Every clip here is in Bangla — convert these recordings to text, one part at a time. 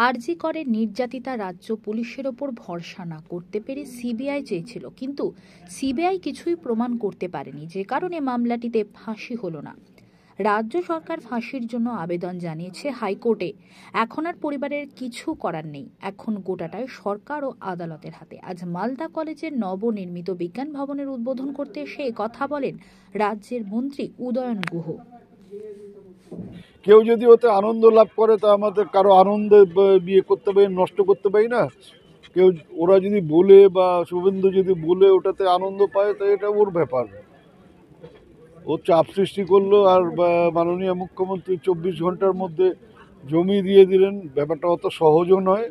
আরজি করে নির্যাতিতা রাজ্য পুলিশের ওপর ভরসা না করতে পেরে সিবিআই চেয়েছিল, কিন্তু সিবিআই কিছুই প্রমাণ করতে পারেনি, যে কারণে মামলাটিতে ফাঁসি হলো না। রাজ্য সরকার ফাঁসির জন্য আবেদন জানিয়েছে হাইকোর্টে। এখন আর পরিবারের কিছু করার নেই, এখন গোটাটাই সরকার ও আদালতের হাতে। আজ মালদা কলেজের নবনির্মিত বিজ্ঞান ভবনের উদ্বোধন করতে এসে কথা বলেন রাজ্যের মন্ত্রী উদয়ন গুহ। কেউ যদি ওতে আনন্দ লাভ করে তা আমাদের কারো আনন্দে বিয়ে করতে পারি, নষ্ট করতে পারি না। কেউ ওরা যদি বলে বা শুভেন্দু যদি বলে ওটাতে আনন্দ পায়, তো এটা ওর ব্যাপার। ও চাপ সৃষ্টি করলো, আর মাননীয় মুখ্যমন্ত্রী 24 ঘন্টার মধ্যে জমি দিয়ে দিলেন। ব্যাপারটা অত সহজও নয়,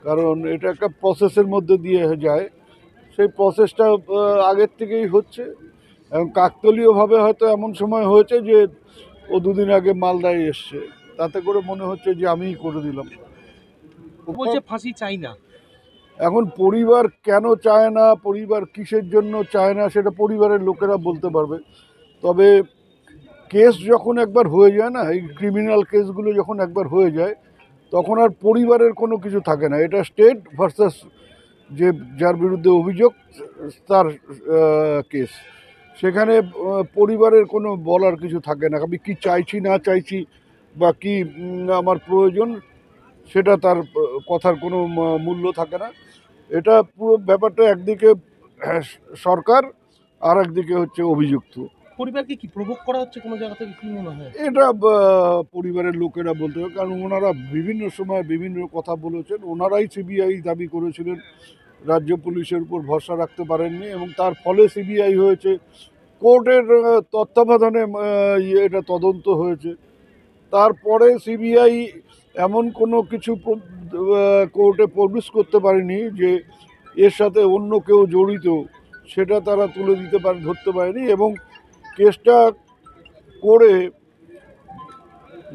কারণ এটা একটা প্রসেসের মধ্যে দিয়ে যায়। সেই প্রসেসটা আগের থেকেই হচ্ছে, এবং কাকতালীয়ভাবে হয়তো এমন সময় হয়েছে যে ও দুদিন আগে মালদায় এসছে, তাতে করে মনে হচ্ছে যে আমিই করে দিলাম। বলছে ফাঁসি চাই না। এখন পরিবার কেন চায় না, পরিবার কিসের জন্য চায় না, সেটা পরিবারের লোকেরা বলতে পারবে। তবে কেস যখন একবার হয়ে যায় না, এই ক্রিমিনাল কেসগুলো যখন একবার হয়ে যায়, তখন আর পরিবারের কোনো কিছু থাকে না। এটা স্টেট ভার্সাস যে যার বিরুদ্ধে অভিযোগ তার কেস। সেখানে পরিবারের কোনো বলার কিছু থাকে না। আমি কি চাইছি না চাইছি বা কি আমার প্রয়োজন, সেটা তার কথার কোনো মূল্য থাকে না। এটা পুরো ব্যাপারটা একদিকে সরকার, আর একদিকে হচ্ছে অভিযুক্ত। পরিবারকে কি প্রভোগ করা হচ্ছে কোনো জায়গা থেকে, কি মনে হয়? এটা পরিবারের লোকেরা বলতে হবে, কারণ ওনারা বিভিন্ন সময় বিভিন্ন কথা বলেছেন। ওনারাই সিবিআই দাবি করেছিলেন, রাজ্য পুলিশের উপর ভরসা রাখতে পারেননি, এবং তার ফলে সিবিআই হয়েছে। কোর্টের তত্ত্বাবধানে এটা তদন্ত হয়েছে। তারপরে সিবিআই এমন কোনো কিছু কোর্টে প্রডিউস করতে পারেনি যে এর সাথে অন্য কেউ জড়িত, সেটা তারা তুলে দিতে ধরতে পারেনি। এবং কেসটা করে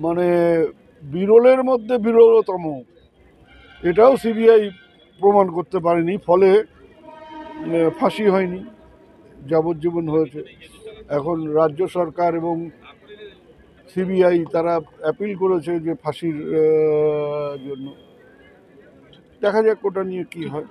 মানে বিরলের মধ্যে বিরলতম, এটাও সিবিআই প্রমাণ করতে পারেনি, ফলে ফাঁসি হয়নি, যাবজ্জীবন হয়েছে। এখন রাজ্য সরকার এবং সিবিআই তারা অ্যাপিল করেছে যে ফাঁসির জন্য। দেখা যাক ওটা নিয়ে কি হয়।